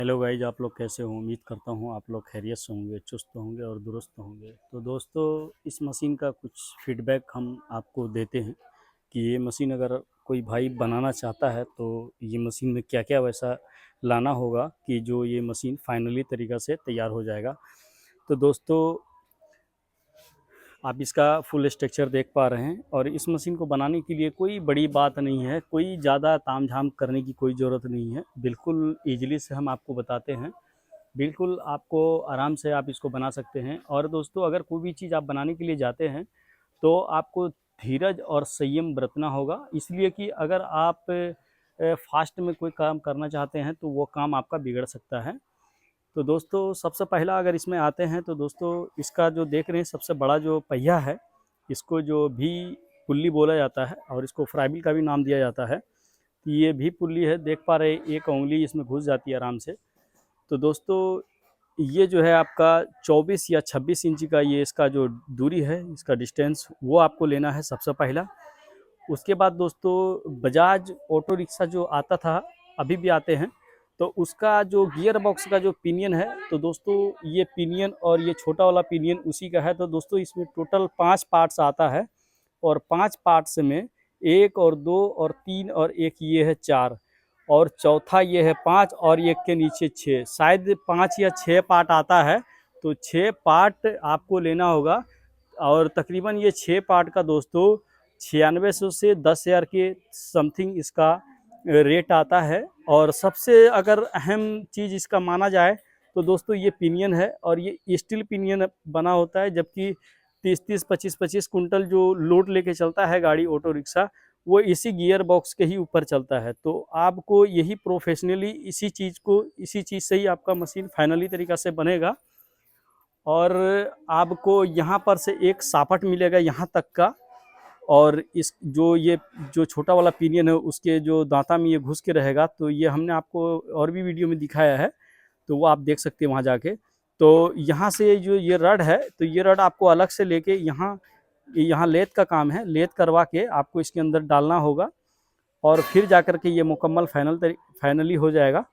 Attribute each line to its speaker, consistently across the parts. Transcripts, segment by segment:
Speaker 1: Hello guys, आप लोग कैसे हो? उम्मीद करता हूँ आप लोग खैरियत से होंगे, चुस्त होंगे और दुरुस्त होंगे। तो दोस्तों, इस मशीन का कुछ फीडबैक हम आपको देते हैं कि ये मशीन अगर कोई भाई बनाना चाहता है तो ये मशीन में क्या क्या वैसा लाना होगा कि जो ये मशीन फाइनली तरीक़ा से तैयार हो जाएगा। तो दोस्तों, आप इसका फुल स्ट्रक्चर देख पा रहे हैं और इस मशीन को बनाने के लिए कोई बड़ी बात नहीं है, कोई ज़्यादा तामझाम करने की कोई ज़रूरत नहीं है। बिल्कुल ईजिली से हम आपको बताते हैं, बिल्कुल आपको आराम से आप इसको बना सकते हैं। और दोस्तों, अगर कोई भी चीज़ आप बनाने के लिए जाते हैं तो आपको धीरज और संयम बरतना होगा, इसलिए कि अगर आप फास्ट में कोई काम करना चाहते हैं तो वो काम आपका बिगड़ सकता है। तो दोस्तों, सबसे पहला अगर इसमें आते हैं तो दोस्तों, इसका जो देख रहे हैं सबसे बड़ा जो पहिया है, इसको जो भी पुल्ली बोला जाता है और इसको फ्राइबिल का भी नाम दिया जाता है। तो ये भी पुल्ली है, देख पा रहे हैं, एक उंगली इसमें घुस जाती है आराम से। तो दोस्तों, ये जो है आपका 24 या 26 इंच का ये इसका जो दूरी है, इसका डिस्टेंस वो आपको लेना है सबसे पहला। उसके बाद दोस्तों, बजाज ऑटो रिक्शा जो आता था, अभी भी आते हैं, तो उसका जो गियर बॉक्स का जो पिनियन है, तो दोस्तों ये पिनियन और ये छोटा वाला पिनियन उसी का है। तो दोस्तों, इसमें टोटल 5 पार्ट्स आता है और 5 पार्ट्स में 1 और 2 और 3 और 1 ये है 4 और चौथा ये है 5 और एक के नीचे 6, शायद 5 या 6 पार्ट आता है। तो 6 पार्ट आपको लेना होगा और तकरीबन ये 6 पार्ट का दोस्तों 9600 से 10,000 के समथिंग इसका रेट आता है। और सबसे अगर अहम चीज़ इसका माना जाए तो दोस्तों, ये पिनियन है और ये स्टील पिनियन बना होता है, जबकि 30-30, 25-25 कुंटल जो लोड लेके चलता है गाड़ी ऑटो रिक्शा, वो इसी गियर बॉक्स के ही ऊपर चलता है। तो आपको यही प्रोफेशनली इसी चीज़ से ही आपका मशीन फाइनली तरीक़ा से बनेगा। और आपको यहाँ पर से एक सापट मिलेगा यहाँ तक का, और इस जो छोटा वाला पिनियन है उसके जो दांता में ये घुस के रहेगा, तो ये हमने आपको और भी वीडियो में दिखाया है, तो वो आप देख सकते हैं वहाँ जाके। तो यहाँ से जो ये रड है, तो ये रड आपको अलग से लेके यहाँ लेथ का काम है, लेथ करवा के आपको इसके अंदर डालना होगा और फिर जाकर के ये मुकम्मल फाइनली हो जाएगा।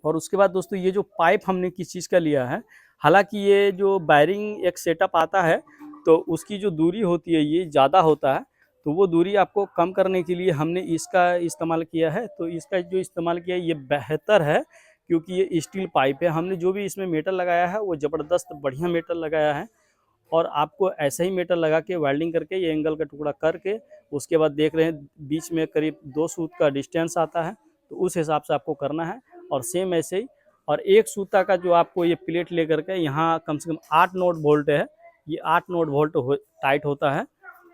Speaker 1: और उसके बाद दोस्तों, ये जो पाइप हमने किस चीज़ का लिया है, हालांकि ये जो वायरिंग एक सेटअप आता है तो उसकी जो दूरी होती है ये ज़्यादा होता है, तो वो दूरी आपको कम करने के लिए हमने इसका इस्तेमाल किया है। तो इसका जो इस्तेमाल किया है ये बेहतर है, क्योंकि ये स्टील पाइप है। हमने जो भी इसमें मेटल लगाया है वो ज़बरदस्त बढ़िया मेटल लगाया है, और आपको ऐसा ही मेटल लगा के वेल्डिंग करके ये एंगल का टुकड़ा करके, उसके बाद देख रहे हैं बीच में करीब 2 सूत का डिस्टेंस आता है, तो उस हिसाब से आपको करना है। और सेम ऐसे ही, और एक सूता का जो आपको ये प्लेट लेकर के यहाँ कम से कम 8 नोट बोल्ट है, ये 8 नोट बोल्ट टाइट होता है।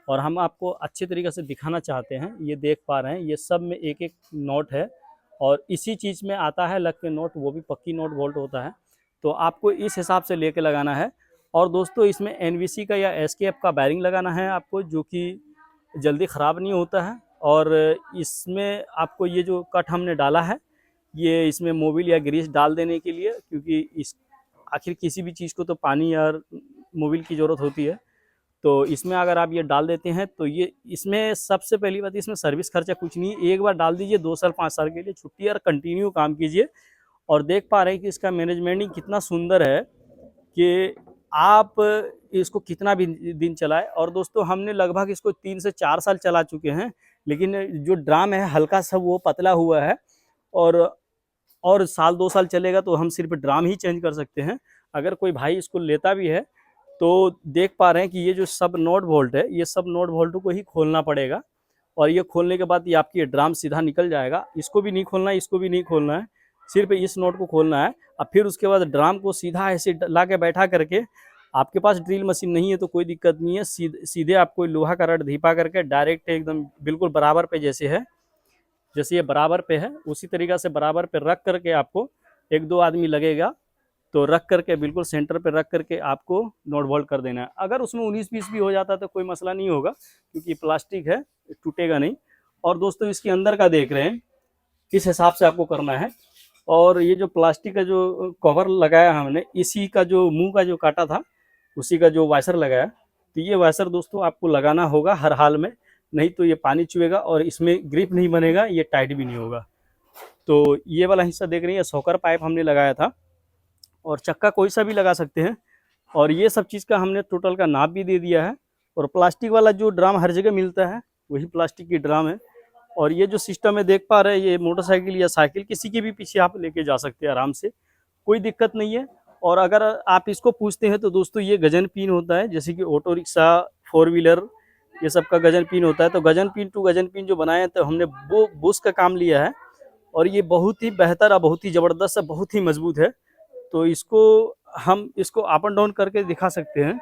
Speaker 1: और हम आपको अच्छे तरीके से दिखाना चाहते हैं, ये देख पा रहे हैं ये सब में एक एक नोट है, और इसी चीज़ में आता है लग के नोट, वो भी पक्की नोट बोल्ट होता है। तो आपको इस हिसाब से लेके लगाना है। और दोस्तों, इसमें एनवीसी का या एसकेएफ का बैरिंग लगाना है आपको, जो कि जल्दी ख़राब नहीं होता है। और इसमें आपको ये जो कट हमने डाला है, ये इसमें मोबिल या ग्रीस डाल देने के लिए, क्योंकि इस आखिर किसी भी चीज़ को तो पानी या मोबिल की ज़रूरत होती है। तो इसमें अगर आप ये डाल देते हैं तो ये इसमें सबसे पहली बात, इसमें सर्विस खर्चा कुछ नहीं है, एक बार डाल दीजिए, 2 साल 5 साल के लिए छुट्टी और कंटिन्यू काम कीजिए। और देख पा रहे हैं कि इसका मैनेजमेंट कितना सुंदर है कि आप इसको कितना भी दिन चलाए। और दोस्तों, हमने लगभग इसको 3 से 4 साल चला चुके हैं, लेकिन जो ड्राम है हल्का सा वो पतला हुआ है, और साल 2 साल चलेगा तो हम सिर्फ ड्राम ही चेंज कर सकते हैं। अगर कोई भाई इसको लेता भी है तो देख पा रहे हैं कि ये जो सब नोट बोल्ट है, ये सब नोट बोल्ट को ही खोलना पड़ेगा, और ये खोलने के बाद ये आपकी ड्राम सीधा निकल जाएगा। इसको भी नहीं खोलना है, इसको भी नहीं खोलना है, सिर्फ इस नोट को खोलना है। अब फिर उसके बाद ड्राम को सीधा ऐसे ला के बैठा करके, आपके पास ड्रिल मशीन नहीं है तो कोई दिक्कत नहीं है, सीधे आपको लोहा का रड धीपा करके डायरेक्ट एकदम बिल्कुल बराबर पे जैसे है, जैसे ये बराबर पे है उसी तरीक़ा से बराबर पे रख करके आपको, 1-2 आदमी लगेगा, तो रख करके बिल्कुल सेंटर पे रख करके आपको नोट बोल्ट कर देना है। अगर उसमें 19-20 भी हो जाता तो कोई मसला नहीं होगा, क्योंकि प्लास्टिक है, टूटेगा नहीं। और दोस्तों, इसके अंदर का देख रहे हैं, इस हिसाब से आपको करना है। और ये जो प्लास्टिक का जो कवर लगाया हमने, इसी का जो मुंह का जो काटा था उसी का जो वाइसर लगाया, तो ये वाइसर दोस्तों आपको लगाना होगा हर हाल में, नहीं तो ये पानी चुएगा और इसमें ग्रिप नहीं बनेगा, ये टाइट भी नहीं होगा। तो ये वाला हिस्सा देख रही है, सॉकर पाइप हमने लगाया था, और चक्का कोई सा भी लगा सकते हैं। और ये सब चीज़ का हमने टोटल का नाप भी दे दिया है। और प्लास्टिक वाला जो ड्राम हर जगह मिलता है वही प्लास्टिक की ड्राम है। और ये जो सिस्टम है देख पा रहे हैं, ये मोटरसाइकिल या साइकिल किसी के भी पीछे आप लेके जा सकते हैं आराम से, कोई दिक्कत नहीं है। और अगर आप इसको पूछते हैं तो दोस्तों ये गजन पिन होता है, जैसे कि ऑटो रिक्शा, 4 व्हीलर, ये सब का गजन पिन होता है। तो gudgeon pin to gudgeon pin जो बनाए हैं तो हमने वो बुश का काम लिया है। और ये बहुत ही बेहतर और बहुत ही ज़बरदस्त है, बहुत ही मजबूत है। तो हम इसको अप एंड डाउन करके दिखा सकते हैं।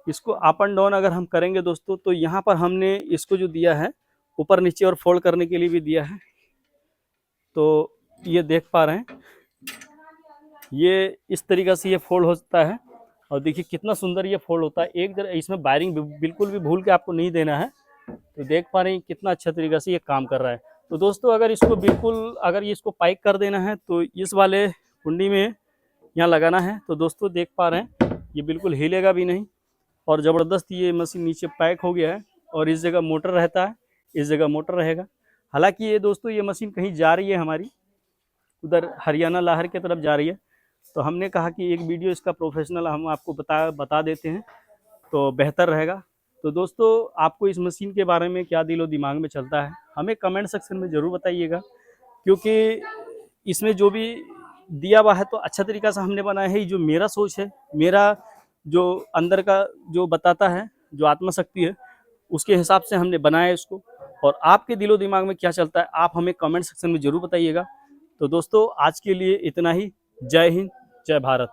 Speaker 1: इसको अप एंड डाउन अगर हम करेंगे दोस्तों, तो यहाँ पर हमने इसको जो दिया है ऊपर नीचे और फोल्ड करने के लिए भी दिया है। तो ये देख पा रहे हैं, ये इस तरीक़े से ये फोल्ड होता है। और देखिए कितना सुंदर ये फोल्ड होता है। एक जरा इसमें वायरिंग बिल्कुल भी भूल के आपको नहीं देना है। तो देख पा रहे हैं कितना अच्छा तरीक़े से ये काम कर रहा है। तो दोस्तों अगर ये इसको पाइक कर देना है तो इस वाले कुंडी में यहाँ लगाना है। तो दोस्तों देख पा रहे हैं ये बिल्कुल हिलेगा भी नहीं, और ज़बरदस्त ये मशीन नीचे पैक हो गया है। और इस जगह मोटर रहता है, इस जगह मोटर रहेगा। हालांकि ये दोस्तों ये मशीन कहीं जा रही है हमारी, उधर हरियाणा लाहर की तरफ जा रही है। तो हमने कहा कि एक वीडियो इसका प्रोफेशनल हम आपको बता देते हैं तो बेहतर रहेगा। तो दोस्तों आपको इस मशीन के बारे में क्या दिलो दिमाग में चलता है, हमें कमेंट सेक्शन में ज़रूर बताइएगा। क्योंकि इसमें जो भी दिया हुआ है तो अच्छा तरीक़ा से हमने बनाया है। जो मेरा सोच है, मेरा जो अंदर का जो बताता है, जो आत्मशक्ति है, उसके हिसाब से हमने बनाया इसको। और आपके दिलो दिमाग में क्या चलता है आप हमें कमेंट सेक्शन में ज़रूर बताइएगा। तो दोस्तों आज के लिए इतना ही। जय हिंद, जय भारत।